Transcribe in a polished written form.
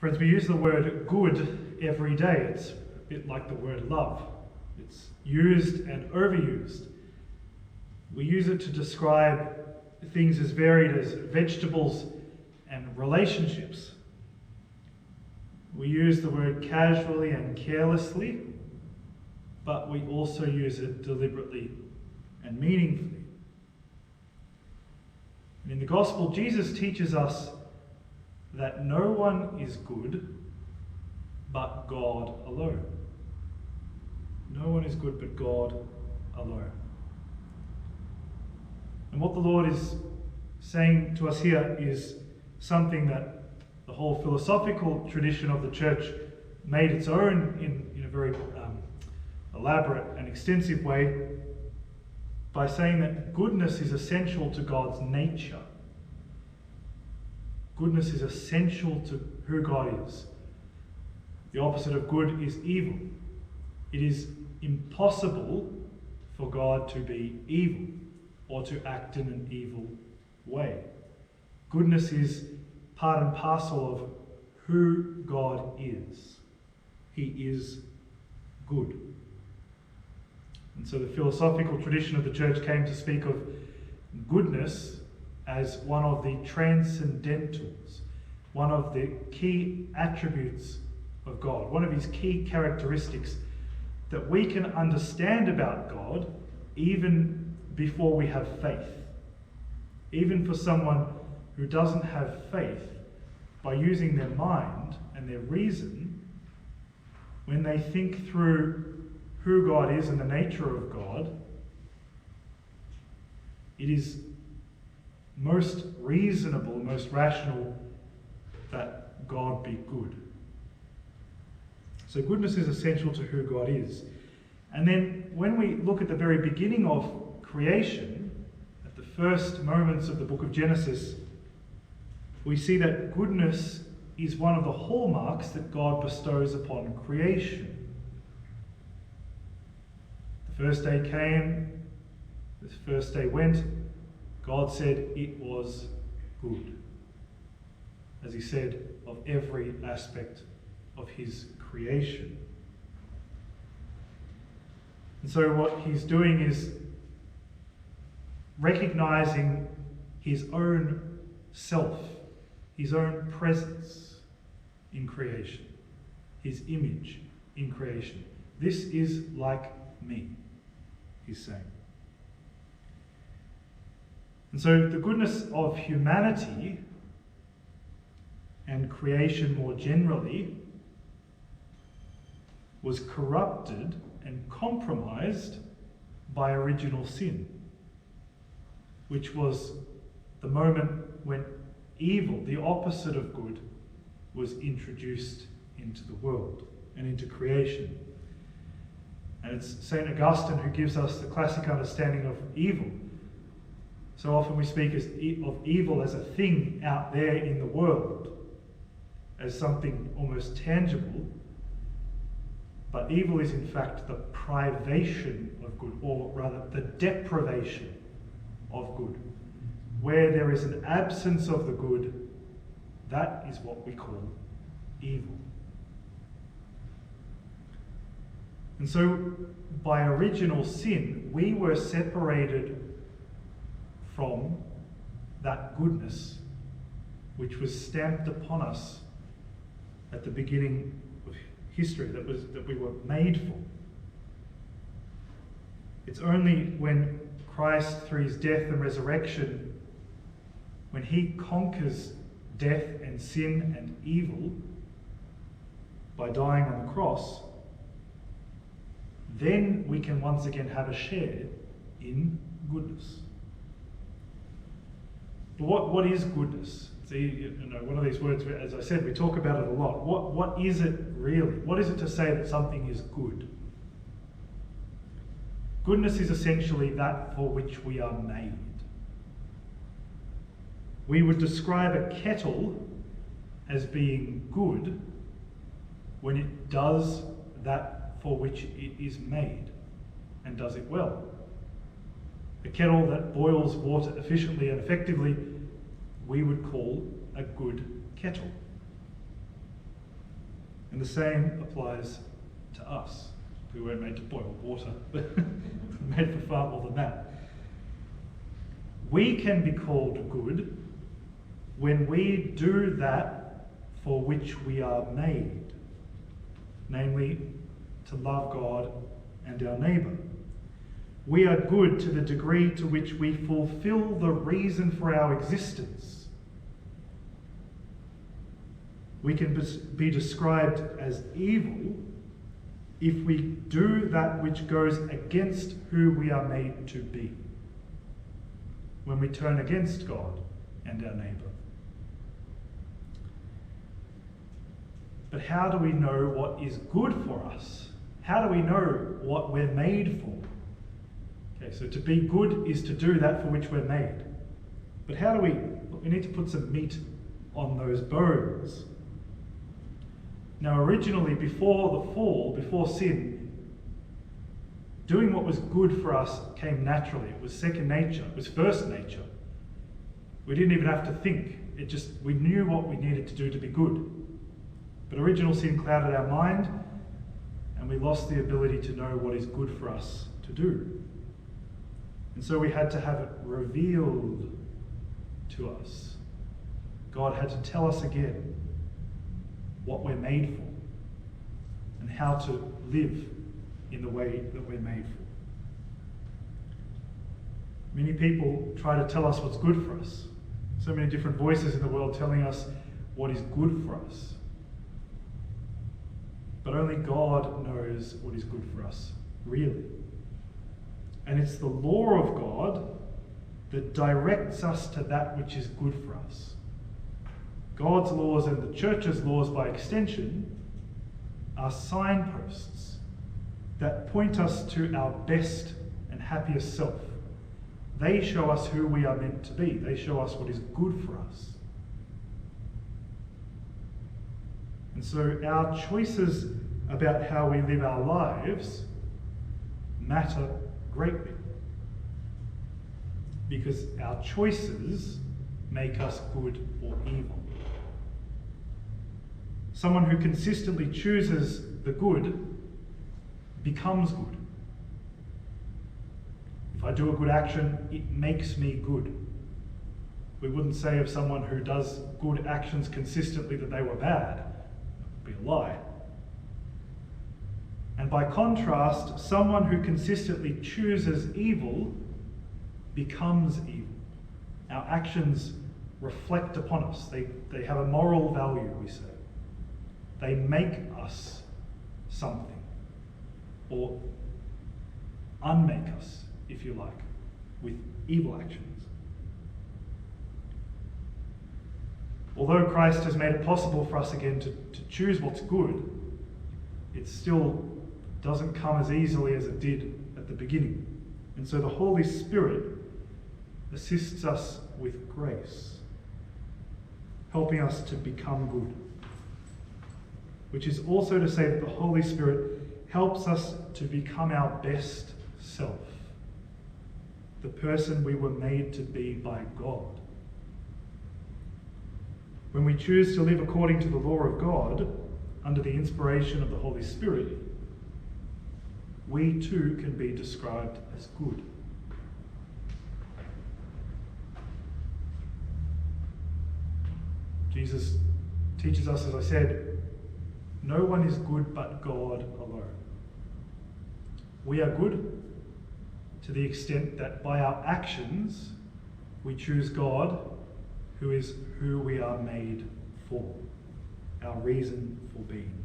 Friends, we use the word good every day. It's a bit like the word love. It's used and overused. We use it to describe things as varied as vegetables and relationships. We use the word casually and carelessly, but we also use it deliberately and meaningfully. And in the gospel, Jesus teaches us that no one is good but God alone. No one is good but God alone. And what the Lord is saying to us here is something that the whole philosophical tradition of the church made its own in a very elaborate and extensive way by saying that goodness is essential to God's nature. Goodness is essential to who God is. The opposite of good is evil. It is impossible for God to be evil or to act in an evil way. Goodness is part and parcel of who God is. He is good. And so the philosophical tradition of the church came to speak of goodness as one of the transcendentals, one of the key attributes of God, one of his key characteristics that we can understand about God even before we have faith. Even for someone who doesn't have faith, by using their mind and their reason, when they think through who God is and the nature of God, it is most reasonable, most rational that God be good. So goodness is essential to who God is. And then when we look at the very beginning of creation, at the first moments of the book of Genesis, we see that goodness is one of the hallmarks that God bestows upon creation. The first day came, the first day went, God said it was good, as he said of every aspect of his creation. And so what he's doing is recognizing his own self, his own presence in creation, his image in creation. This is like me, he's saying. And so the goodness of humanity and creation more generally was corrupted and compromised by original sin, which was the moment when evil, the opposite of good, was introduced into the world and into creation. And it's St. Augustine who gives us the classic understanding of evil. So often we speak of evil as a thing out there in the world, as something almost tangible. But evil is in fact the privation of good, or rather the deprivation of good. Where there is an absence of the good, that is what we call evil. And so by original sin, we were separated from that goodness which was stamped upon us at the beginning of history, that we were made for. It's only when Christ, through his death and resurrection, when he conquers death and sin and evil by dying on the cross, then we can once again have a share in goodness. But what is goodness? See, one of these words, as I said, we talk about it a lot. What is it really? What is it to say that something is good? Goodness is essentially that for which we are made. We would describe a kettle as being good when it does that for which it is made and does it well. A kettle that boils water efficiently and effectively, we would call a good kettle. And the same applies to us. We weren't made to boil water, but made for far more than that. We can be called good when we do that for which we are made, namely to love God and our neighbour. We are good to the degree to which we fulfill the reason for our existence. We can be described as evil if we do that which goes against who we are made to be, when we turn against God and our neighbour. But how do we know what is good for us? How do we know what we're made for? Okay, so to be good is to do that for which we're made. But how do we need to put some meat on those bones. Now originally, before the fall, before sin, doing what was good for us came naturally. It was second nature, it was first nature. We didn't even have to think. We knew what we needed to do to be good. But original sin clouded our mind, and we lost the ability to know what is good for us to do. And so we had to have it revealed to us. God had to tell us again what we're made for and how to live in the way that we're made for. Many people try to tell us what's good for us. So many different voices in the world telling us what is good for us. But only God knows what is good for us, really. And it's the law of God that directs us to that which is good for us. God's laws and the church's laws, by extension, are signposts that point us to our best and happiest self. They show us who we are meant to be. They show us what is good for us. And so our choices about how we live our lives matter greatly, because our choices make us good or evil. Someone who consistently chooses the good becomes good. If I do a good action, it makes me good. We wouldn't say of someone who does good actions consistently that they were bad. That would be a lie. And by contrast, someone who consistently chooses evil becomes evil. Our actions reflect upon us. They have a moral value, we say. They make us something, or unmake us, if you like, with evil actions. Although Christ has made it possible for us again to choose what's good, it still doesn't come as easily as it did at the beginning. And so the Holy Spirit assists us with grace, helping us to become good. Which is also to say that the Holy Spirit helps us to become our best self, the person we were made to be by God. When we choose to live according to the law of God, under the inspiration of the Holy Spirit, we too can be described as good. Jesus teaches us, as I said, no one is good but God alone. We are good to the extent that by our actions we choose God, who is who we are made for, our reason for being.